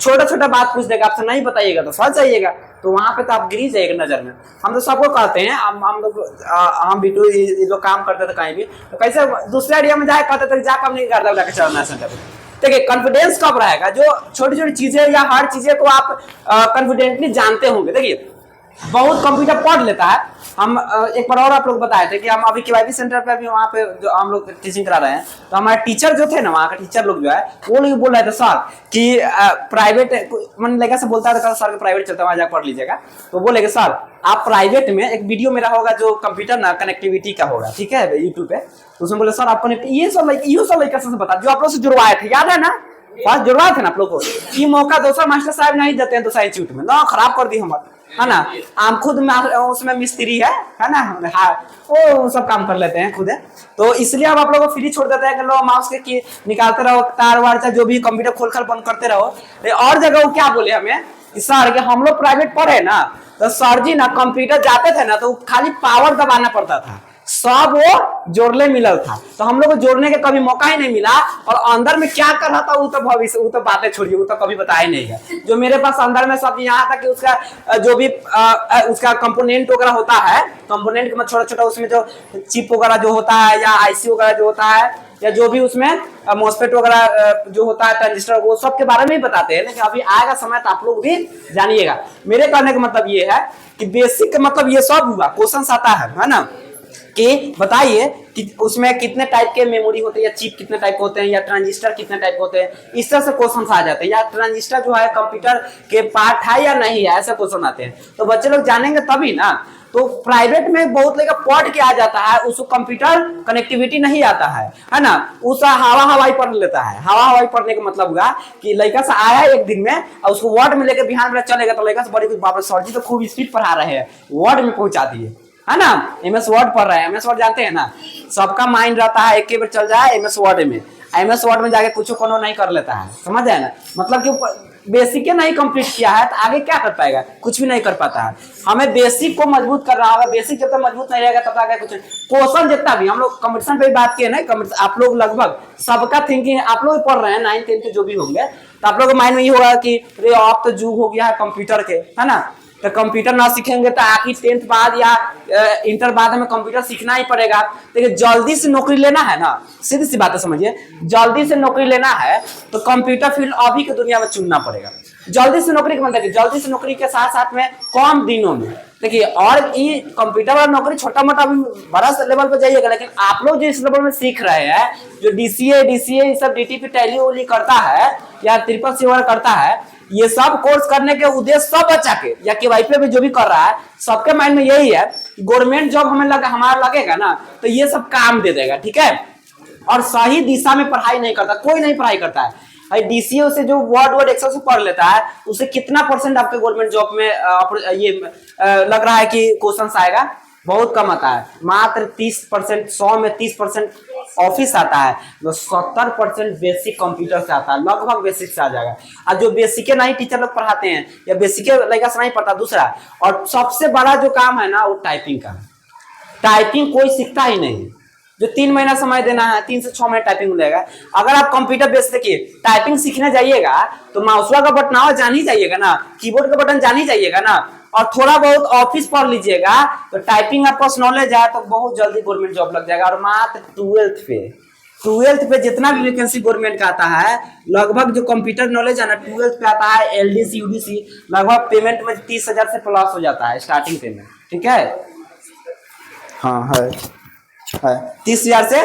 छोटा छोटा बात पूछ देगा, आपसे नहीं बताइएगा तो फंस जाइएगा, तो वहां पे तो आप गिर जाएगा नजर में। हम तो सबको कहते हैं, हम लोग हम बिटू ये लोग काम करते थे कहीं भी, तो कैसे दूसरे एरिया में जाए कहते थे जा कम नहीं करता जाकर चलना सेंटर पे। देखिए कॉन्फिडेंस कब रहेगा, जो छोटी छोटी चीजें या हर चीजें को आप कॉन्फिडेंटली जानते होंगे। देखिए बहुत कंप्यूटर पढ़ लेता है। हम एक बार और आप लोग बताए थे कि हम अभी केवाईबी सेंटर पे भी वहाँ पे जो हम लोग टीचिंग करा रहे हैं, तो हमारे टीचर जो थे ना, वहाँ के टीचर लोग जो है वो लोग बोल रहे थे सर कि प्राइवेट मन लगा से बोलता था सर प्राइवेट चलता है वहाँ जाकर पढ़ लीजिएगा, तो बोलेगे सर आप प्राइवेट में एक वीडियो मेरा होगा जो कंप्यूटर ना कनेक्टिविटी का होगा, ठीक है, यूट्यूब पे, तो उसमें बोले सर आप कनेक्ट ये सब लड़का से बता जो आप लोग से जुड़वाए थे, याद है ना, फर्स्ट जुड़वाए थे ना आप लोग को। ये मौका दूसरा मास्टर साहब नहीं देते हैं दूसरा इंस्टीट्यूट में ना, खराब कर दी हमारे, है ना। हम खुद उसमें मिस्त्री है ना, हाँ वो सब काम कर लेते हैं खुद है, तो इसलिए आप लोगों को फ्री छोड़ देते हैं कि लो माउस के निकालते रहो, तार वार जो भी कंप्यूटर खोल कर बंद करते रहो। और जगह वो क्या बोले हमें सर कि हम लोग प्राइवेट पढ़े ना, तो सर जी ना कंप्यूटर जाते थे ना तो खाली पावर दबाना पड़ता था, सब वो जोड़ने मिलल था, तो हम लोग को जोड़ने का कभी मौका ही नहीं मिला। और अंदर में क्या कर रहा था वो तो भविष्य, वो तो बातें छोड़िए, वो तो कभी बताया नहीं है। जो मेरे पास अंदर में सब यहाँ था कि उसका जो भी उसका कंपोनेंट वगैरह होता है, कंपोनेंट में छोटा छोटा उसमें जो चिप वगैरह जो होता है या आईसी वगैरह जो होता है या जो भी उसमें मॉसफेट वगैरह जो होता है ट्रांजिस्टर, वो सब के बारे में ही बताते हैं। लेकिन अभी आएगा समय तो आप लोग भी जानिएगा। मेरे कहने का मतलब ये है कि बेसिक मतलब ये सब हुआ, क्वेश्चन आता है ना, कि बताइए कि उसमें कितने टाइप के मेमोरी होते हैं या चिप कितने टाइप होते हैं या ट्रांजिस्टर कितने टाइप होते हैं, इस तरह से क्वेश्चन आ जाते हैं। या ट्रांजिस्टर जो है कंप्यूटर के पार्ट है या नहीं है, ऐसे क्वेश्चन आते हैं। तो बच्चे लोग जानेंगे तभी ना। तो प्राइवेट में बहुत लोग पढ़ के आ जाता है, उसको कंप्यूटर कनेक्टिविटी नहीं आता है ना, उसका हवा हवाई पढ़ लेता है। हवा हवाई पढ़ने का मतलब हुआ कि लड़का से आया एक दिन में और उसको वर्ड में लेकर बिहार में चलेगा, तो लड़का से बड़ी कुछ बाबा सर जी तो खूब स्पीड पढ़ा रहे हैं, वर्ड में पहुंचा दिए, है ना। एमएस वर्ड पढ़ रहे हैं, एमएस वर्ड जानते हैं ना, सबका माइंड रहता है एक बार चल जाए एमएस वर्ड में, एमएस वर्ड में जाके कुछ कोनो नहीं कर लेता है, समझ जाए ना। मतलब कि बेसिक नहीं कंप्लीट किया है तो आगे क्या कर पाएगा, कुछ भी नहीं कर पाता है। हमें बेसिक को मजबूत करना होगा, बेसिक जब तक मजबूत नहीं रहेगा तब तक आगे कुछ। क्वेश्चन जितना भी हम लोग कंपटीशन पे बात किए ना, आप लोग लगभग सबका थिंकिंग आप लोग पढ़ रहे हैं 9th 10th के जो भी होंगे, तो आप लोग माइंड में ये होगा कि अरे अब तो युग हो गया है कंप्यूटर के, है ना। तो कंप्यूटर ना सीखेंगे तो आखिर 10th बाद या इंटर बाद में कंप्यूटर सीखना ही पड़ेगा। देखिए जल्दी से नौकरी लेना है ना, सीधी सी बात है समझिए, जल्दी से नौकरी लेना है तो कंप्यूटर फील्ड अभी की दुनिया में चुनना पड़ेगा। जल्दी से नौकरी का मतलब जल्दी से नौकरी के साथ साथ में कम दिनों में। देखिए और ये कंप्यूटर वाला नौकरी छोटा मोटा अभी बड़ा लेवल पर जाइएगा, लेकिन आप लोग जिस लेवल में सीख रहे हैं, जो डीसीए सब डीटीपी टैली उली करता है या ट्रिपल सी वगैरह करता है, ये सब कोर्स करने के उद्देश्य सब बच्चा के या केवाईपी में जो भी कर रहा है सबके माइंड में यही है कि गवर्नमेंट जॉब हमें हमारा लगेगा ना तो ये सब काम दे देगा, ठीक है। और सही दिशा में पढ़ाई नहीं करता, कोई नहीं पढ़ाई करता है। डीसीए से जो वर्ड एक्सेल से पढ़ लेता है उसे कितना परसेंट आपके गवर्नमेंट जॉब में ये लग रहा है कि क्वेश्चन आएगा, बहुत कम आता है। मात्र 30%, 100 में 30% ऑफिस आता है, तो 70% बेसिक कंप्यूटर से आता है, लगभग बेसिक से आ जाएगा। और जो बेसिक नहीं टीचर लोग पढ़ाते हैं या बेसिक लड़का से नहीं पढ़ता दूसरा। और सबसे बड़ा जो काम है ना वो टाइपिंग का। टाइपिंग कोई सीखता ही नहीं, जो 3 महीना समय देना है 3 से 6 महीने टाइपिंग मिलेगा। अगर आप कंप्यूटर बेस देखिए टाइपिंग सीखने जाइएगा तो माउसवा का बटन जान ही जाइएगा ना, कीबोर्ड का बटन जान ही जाइएगा ना, और थोड़ा बहुत ऑफिस पढ़ लीजिएगा तो टाइपिंग आपका नॉलेज है तो बहुत जल्दी गवर्नमेंट जॉब लग जाएगा। और मात्र 12th पे जितना भी वैकेंसी गवर्नमेंट का आता है, लगभग जो कंप्यूटर नॉलेज है ना 12th पे आता है, एलडीसी यूडीसी, लगभग पेमेंट में 30,000 से प्लस हो जाता है स्टार्टिंग पेमेंट, ठीक है। हाँ है 30,000 से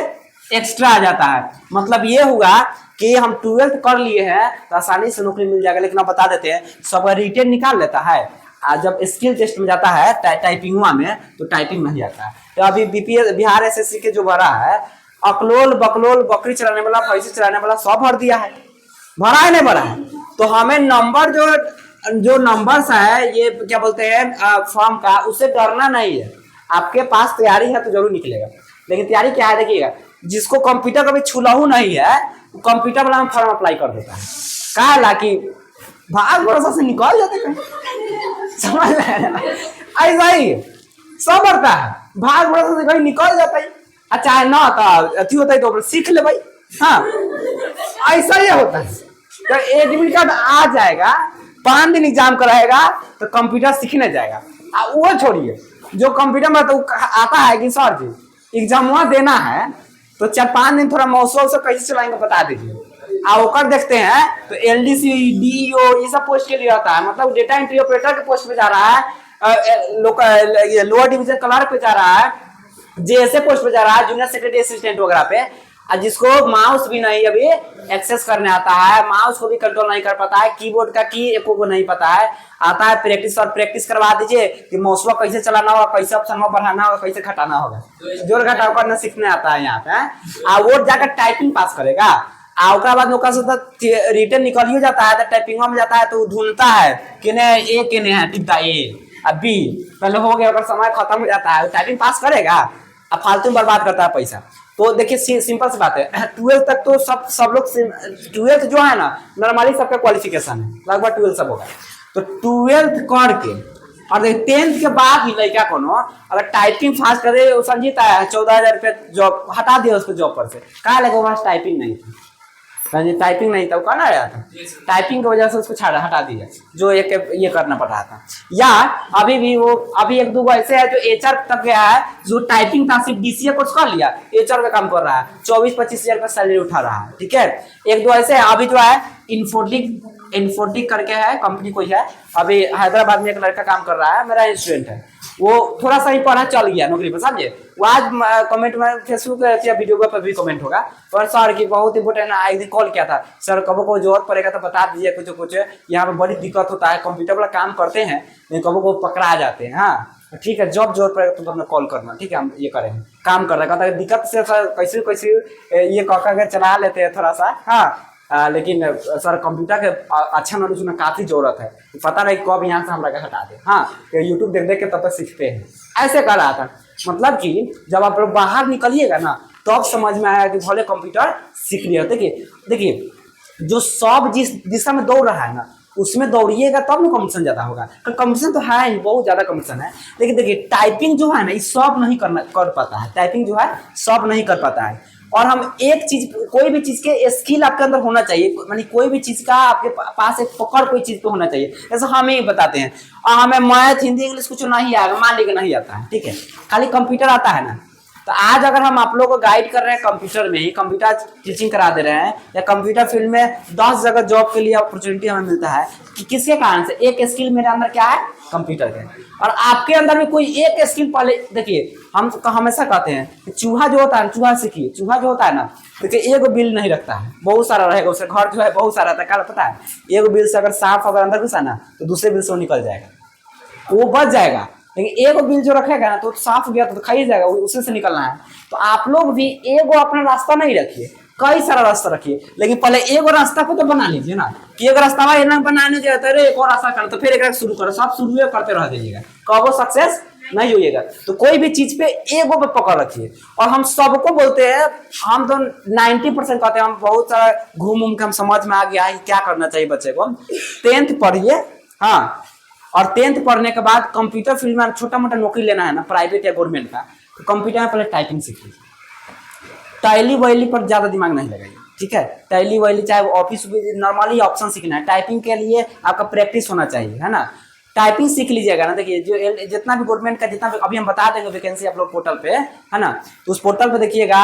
एक्स्ट्रा आ जाता है। मतलब ये हुआ कि हम 12th कर लिए हैं तो आसानी से नौकरी मिल जाएगा। लेकिन आप बता देते हैं सब रिटेन निकाल लेता है, आज जब स्किल टेस्ट में जाता है टाइपिंग में तो टाइपिंग नहीं आता है। तो अभी बीपीएस बिहार एसएससी के जो भरा है, अकलोल बकलोल बकरी चलाने वाला भैंसी चलाने वाला सब भर दिया है, भरा है नहीं भरा है। तो हमें नंबर जो नंबर्स है ये क्या बोलते हैं फॉर्म का, उससे डरना नहीं है। आपके पास तैयारी है तो जरूर निकलेगा। लेकिन तैयारी क्या है देखिएगा, जिसको कंप्यूटर कभी छुलाहू नहीं है वो कंप्यूटर वाला में फॉर्म अप्लाई कर देता है, कहा ला कि भाग भरोसा से निकल जाते हैं, समझ ऐसा ही सब बढ़ता है, भाग भरोसा से कहीं निकल जाता है। अच्छा है ना तो अथी होता है तो सीख ले भाई, हाँ ऐसा ही होता है। तो एडमिट कार्ड आ जाएगा, 5 दिन एग्जाम कराएगा तो कंप्यूटर सीखने जाएगा। वो छोड़िए, जो कंप्यूटर में तो आता है कि सर जी एग्जाम वहां देना है तो 4-5 दिन थोड़ा मौसम से कैसे चलाएंगे बता दीजिए। ओकर देखते हैं तो LDC DO ये सब पोस्ट के लिए आता है, मतलब डेटा एंट्री ऑपरेटर के पोस्ट पे जा रहा है, लोअर डिवीजन क्लर्क पे जा रहा है, JSA पोस्ट पे जा रहा है, जूनियर सेक्रेटरी असिस्टेंट वगैरह पे। जिसको माउस भी नहीं अभी एक्सेस करने आता है, माउस को भी कंट्रोल नहीं कर पाता है, कीबोर्ड का की एको को नहीं पता है, आता है प्रैक्टिस और प्रैक्टिस करवा दीजिए कि माउसवा कैसे चलाना होगा, कैसे ऑप्शन बढ़ाना होगा, कैसे घटाना होगा, जोड़ घटाव करना सीखने आता है यहाँ पे। वो जाकर टाइपिंग पास करेगा, ओकरा बाद रिटर्न निकलियो जाता है तो टाइपिंग में जाता है तो ढूंढता है किने ए किने है टिप्पा ए अब बी, पहले हो गया अगर समय खत्म हो जाता है, टाइपिंग पास करेगा, अब फालतू में बर्बाद करता है पैसा। तो देखिए सिंपल सी बात है, 12 तक तो सब लोग 12th जो है ना नॉर्मली सबका क्वालिफिकेशन है, लगभग 12 सब होगा। तो 12th करके और देखिए 10th के बाद ही लड़का कोनो अगर टाइपिंग फास्ट करे समझीता है 14,000 रुपये जॉब हटा दिया उसको जॉब पर से, कहा लगे वहां टाइपिंग नहीं थी, टाइपिंग नहीं था, वो कहना आया था टाइपिंग की वजह से उसको हटा दिया, जो एक ये करना पड़ रहा था। या अभी भी वो अभी 1-2 ऐसे है जो HR तक गया है, जो टाइपिंग था सिर्फ DCA कोर्स कर लिया, HR का काम कर रहा है, 24-25 हजार का सैलरी उठा रहा है, ठीक है। 1-2 ऐसे है, अभी जो है इन्फोटिक करके है कंपनी कोई है, अभी हैदराबाद में एक लड़का काम कर रहा है, मेरा स्टूडेंट है, वो थोड़ा सा ही पढ़ा चल गया नौकरी पर, समझे। वो आज कमेंट में फेसबुक या वीडियो पर भी कमेंट होगा, पर सर की बहुत इंपोर्टेंट है, एक दिन कॉल किया था, सर कबो को जरूरत पड़ेगा तो बता दीजिए, कुछ यहाँ पे बड़ी दिक्कत होता है, कंप्यूटर वाला काम करते हैं लेकिन कबो को पकड़ा जाते हैं। हाँ ठीक है, जब जरूरत पड़ेगा तो हमें कॉल करना, ठीक है, हम ये करेंगे काम कर रहे हैं, दिक्कत से सर कैसे ये कह चला लेते हैं थोड़ा सा। हाँ लेकिन सर कंप्यूटर के अच्छा नॉलेज में काफी जरूरत है, पता नहीं कब यहाँ से हम लगा हटा दे। हाँ यूट्यूब देख के तब तक सीखते हैं, ऐसे कर रहा था। मतलब कि जब आप लोग बाहर निकलिएगा ना तब समझ में आया कि भले कंप्यूटर सीख लिया। देखिए जो सब जिस दिशा में दौड़ रहा है ना उसमें दौड़िएगा तब ना कंपटीशन ज्यादा होगा, कंपटीशन तो है ही, बहुत ज्यादा कंपटीशन है। लेकिन देखिए टाइपिंग जो है ना ये सब नहीं कर पाता है, टाइपिंग जो है सब नहीं कर पाता है। और हम एक चीज, कोई भी चीज के स्किल आपके अंदर होना चाहिए, मानी कोई भी चीज का आपके पास एक पकड़ कोई चीज पे होना चाहिए। जैसे हम ही बताते हैं और हमें मैथ हिंदी इंग्लिश कुछ नहीं आएगा, मान लीजिए नहीं आता है, ठीक है, खाली कंप्यूटर आता है ना, तो आज अगर हम आप लोगों को गाइड कर रहे हैं कंप्यूटर में ही, कंप्यूटर टीचिंग करा दे रहे हैं, या कंप्यूटर फील्ड में 10 जगह जॉब के लिए अपॉर्चुनिटी हमें मिलता है कि किसके कारण से, एक स्किल मेरे अंदर क्या है, कंप्यूटर के। और आपके अंदर में कोई एक स्किल पहले देखिए, हम हमेशा कहते हैं कि चूहा जो होता है, चूहा सीखिए, चूहा जो होता है ना देखिए एक बिल नहीं रखता है, बहुत सारा रहेगा, उसका घर जो है बहुत सारा रहता है, क्या पता है, एक बिल से अगर सांप अगर अंदर घुसा ना तो दूसरे बिल से वो निकल जाएगा, वो बच जाएगा। लेकिन एक बिल जो रखेगा ना तो साफ गया तो खाई जाएगा, उसी से निकलना है। तो आप लोग भी एगो अपना रास्ता नहीं रखिए, कई सारा रास्ता रखिए, लेकिन पहले एगो रास्ता को तो बना लीजिए ना, कि एक रास्ता बनाने जाता है एक और रास्ता करना, तो फिर एक शुरू करो, सब शुरू करते रह जाइएगा, कबो सक्सेस नहीं होइएगा। तो कोई भी चीज पे एगो पे पकड़ रखिए। और हम सबको बोलते हैं, हम तो 90% कहते हैं, हम बहुत सारा घूम के हम समझ में आ गया है क्या करना चाहिए बच्चे को। 10th पढ़िए, हाँ, और 10th पढ़ने के बाद कंप्यूटर फील्ड में छोटा मोटा नौकरी लेना है ना, प्राइवेट या गवर्नमेंट का, तो कंप्यूटर में पहले टाइपिंग सीख लीजिए, टैली वैली पर ज्यादा दिमाग नहीं लगाइए, ठीक है। टैली वैली चाहे ऑफिस नॉर्मली ऑप्शन सीखना है, टाइपिंग के लिए आपका प्रैक्टिस होना चाहिए, है ना, टाइपिंग सीख लीजिएगा ना। देखिए जो जितना भी गवर्नमेंट का जितना भी अभी हम बता देंगे वैकेंसी आप लोग पोर्टल पे, है ना, तो उस पोर्टल पे देखिएगा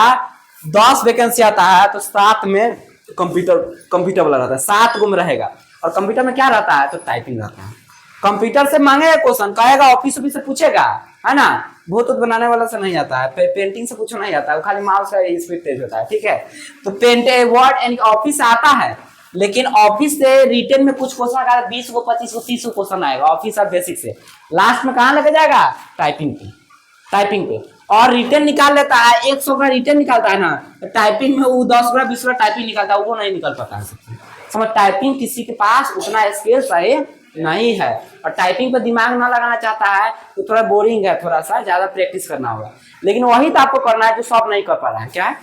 10 वैकेंसी आता है तो 7 में कंप्यूटर वाला रहता है, 7 गो में रहेगा। और कंप्यूटर में क्या रहता है, तो टाइपिंग रहता है। कंप्यूटर से मांगेगा क्वेश्चन, कहेगा ऑफिस से पूछेगा, है ना, भूत बनाने वाला से नहीं आता है, पेंटिंग से कुछ नहीं आता है, वो खाली माउस का स्पीड तेज होता है, ठीक है। तो वर्ड एंड ऑफिस आता है, लेकिन ऑफिस से रिटर्न में कुछ क्वेश्चन आएगा, 20 को 25 को 30 को क्वेश्चन आएगा ऑफिस और बेसिक से, लास्ट में कहाँ लगे जाएगा, टाइपिंग पे। और रिटर्न निकाल लेता है, 100 का रिटर्न निकालता है ना, तो टाइपिंग में वो 10 का 20 का टाइपिंग निकालता है, वो नहीं निकल पाता है समझ। टाइपिंग किसी के पास उतना स्किल सही नहीं है, और टाइपिंग पे दिमाग ना लगाना चाहता है तो थोड़ा बोरिंग है, थोड़ा सा ज्यादा प्रैक्टिस करना होगा। लेकिन वही तो आपको करना है जो सब नहीं कर पा रहा है, क्या है,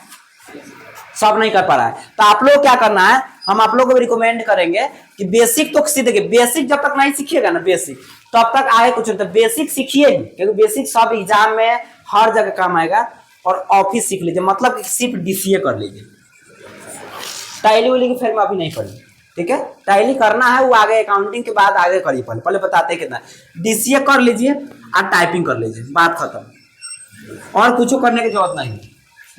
सब नहीं कर पा रहा है। तो आप लोग क्या करना है, हम आप लोग को भी रिकमेंड करेंगे कि बेसिक तो सीखिए, बेसिक जब तक नहीं सीखिएगा ना बेसिक, तब तक आगे कुछ नहीं। तो बेसिक सीखिए ही, क्योंकि बेसिक सब एग्जाम में हर जगह काम आएगा। और ऑफिस सीख लीजिए, मतलब सिर्फ DCA कर लीजिए, टैली वैली की फिर में अभी नहीं पढ़िए, ठीक है, टैली करना है वो आगे अकाउंटिंग के बाद आगे करिए, पहले पहले बताते हैं कितना। डीसीए कर लीजिए और टाइपिंग कर लीजिए, बात खत्म, और कुछ करने की जरूरत नहीं।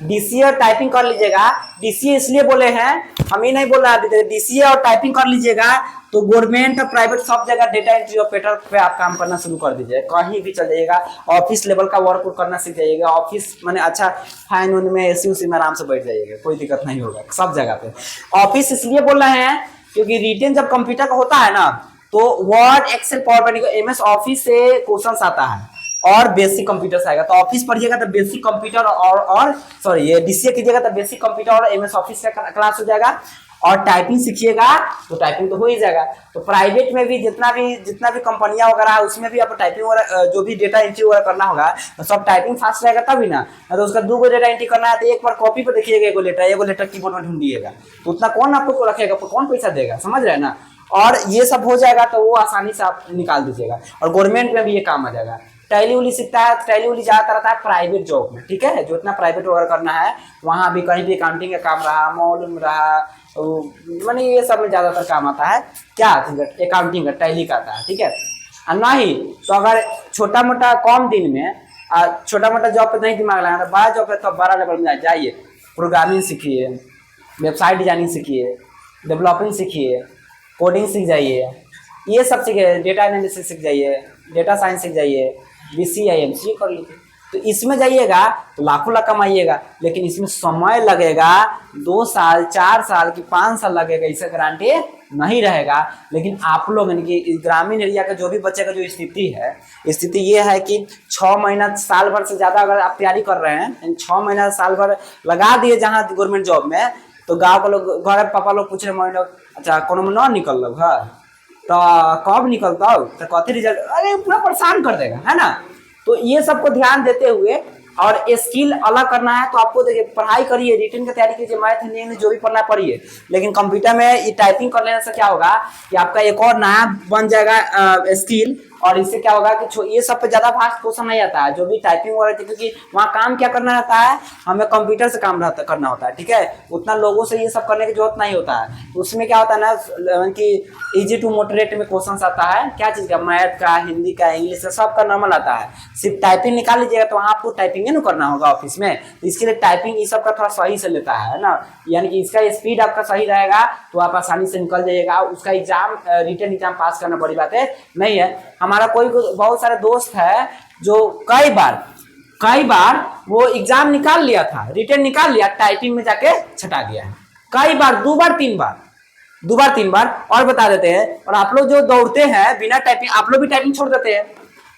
डीसीए और टाइपिंग कर लीजिएगा। डीसीए इसलिए बोले हैं, हम ही नहीं बोल रहा है, डीसीए और टाइपिंग कर लीजिएगा तो गवर्नमेंट और प्राइवेट सब जगह डेटा एंट्री ऑपरेटर पे आप काम करना शुरू कर दीजिए, कहीं भी चल जाइएगा, ऑफिस लेवल का वर्क करना सीख जाइएगा, ऑफिस मैंने अच्छा फाइन उन में एसी उसी में आराम से बैठ जाइएगा, कोई दिक्कत नहीं होगा सब जगह पे। ऑफिस इसलिए बोल रहे हैं क्योंकि रिटेन जब कंप्यूटर का होता है ना, तो Word Excel PowerPoint MS Office से क्वेश्चन आता है और बेसिक कंप्यूटर से आएगा, तो ऑफिस पढ़िएगा तो बेसिक कंप्यूटर और सॉरी ये डीसीए कीजिएगा तो बेसिक कंप्यूटर और एमएस ऑफिस का क्लास हो जाएगा, और टाइपिंग सीखिएगा तो टाइपिंग तो हो ही जाएगा। तो प्राइवेट में भी जितना भी कंपनियां वगैरह है उसमें भी आपको टाइपिंग वगैरह जो भी डेटा एंट्री वगैरह करना होगा तो सब टाइपिंग फास्ट रहेगा तभी ना, तो उसका 2 गो डेटा एंट्री करना है तो एक बार कॉपी पर देखिएगा एगो लेटर कीबोर्ड में ढूंढिएगा, तो उतना कौन आपको रखेगा, कौन पैसा देगा, समझ रहे हैं ना। और ये सब हो जाएगा तो वो आसानी से आप निकाल दीजिएगा, और गवर्नमेंट में भी ये काम आ जाएगा। टैली उली सीखता है, टैली उली ज्यादातर आता है प्राइवेट जॉब में, ठीक है, जो इतना प्राइवेट वगैरह करना है वहां भी कहीं भी अकाउंटिंग का काम रहा, मॉल में रहा, मैंने ये सब में ज्यादातर काम आता है, क्या अकाउंटिंग का, टैली का आता है, ठीक है। और नहीं तो अगर छोटा मोटा कम दिन में छोटा मोटा जॉब पे नहीं दिमाग लगाना, तो बड़ा जॉब पे तो बड़ा लेवल में जाइए, प्रोग्रामिंग सीखिए, वेबसाइट डिजाइनिंग सीखिए, डेवलपिंग सीखिए, कोडिंग सीख जाइए, ये सब सीखिए, डेटा एनालिसिस सीख जाइए, डेटा साइंस सीख जाइए, बीसीए एमसीए कर लीजिए, तो इसमें जाइएगा तो लाखों लाख कमाइएगा, लेकिन इसमें समय लगेगा 2 साल 4 साल की 5 साल लगेगा, इससे गारंटी नहीं रहेगा। लेकिन आप लोग यानी कि ग्रामीण एरिया का जो भी बच्चे का जो स्थिति ये है कि 6 महीना साल भर से ज़्यादा अगर आप तैयारी कर रहे हैं, 6 महीना साल भर लगा दिए जहाँ गवर्नमेंट जॉब में, तो गाँव के लोग, घर पापा लोग पूछ रहे मम्मी लोग, अच्छा कोनो में ना निकल लो घर तो कब निकलता हो, तो कथी रिजल्ट, अरे पूरा परेशान कर देगा, है ना। तो ये सबको ध्यान देते हुए और स्किल अलग करना है तो आपको देखिए पढ़ाई करिए, रिटन की तैयारी कीजिए, मैथ हिंदी जो भी पढ़ना पढ़िए, लेकिन कंप्यूटर में ये टाइपिंग कर लेने से क्या होगा कि आपका एक और नया बन जाएगा स्किल, और इससे क्या होगा कि ये सब पे ज्यादा फास्ट क्वेश्चन नहीं आता है, जो भी टाइपिंग हो रही है, क्योंकि वहाँ काम क्या करना रहता है, हमें कंप्यूटर से काम करना होता है, ठीक है, उतना लोगों से ये सब करने की जरूरत नहीं होता है। तो उसमें क्या होता है ना कि इजी टू मोटरेट में क्वेश्चन आता है, क्या चीज का, मैथ का, हिंदी का, इंग्लिश का, सब का नॉर्मल आता है, सिर्फ टाइपिंग निकाल लीजिएगा तो वहाँ आपको टाइपिंग ही करना होगा ऑफिस में, तो इसके लिए टाइपिंग इस सब का थोड़ा सही से लेता है ना, यानी कि इसका स्पीड आपका सही रहेगा तो आप आसानी से निकल जाइएगा। उसका एग्जाम रिटन एग्जाम पास करना बड़ी बात है नहीं है। हमारा कोई बहुत सारे दोस्त है जो कई बार वो एग्जाम निकाल लिया था, रिटन निकाल लिया, टाइपिंग में जाके छटा गया है, कई बार, 2 बार 3 बार। और बता देते हैं, और आप लोग जो दौड़ते हैं बिना टाइपिंग, आप लोग भी टाइपिंग छोड़ देते हैं,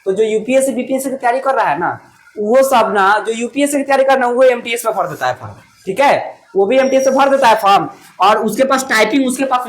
तो जो यूपीएससी बीपीएससी की तैयारी कर रहा है ना, वो सब ना, जो यूपीएससी की तैयारी कर रहा है वो एमटीएस में भर देता है फॉर्म, ठीक है, वो भी एमटीएस में भर देता है फॉर्म, और उसके पास टाइपिंग उसके पास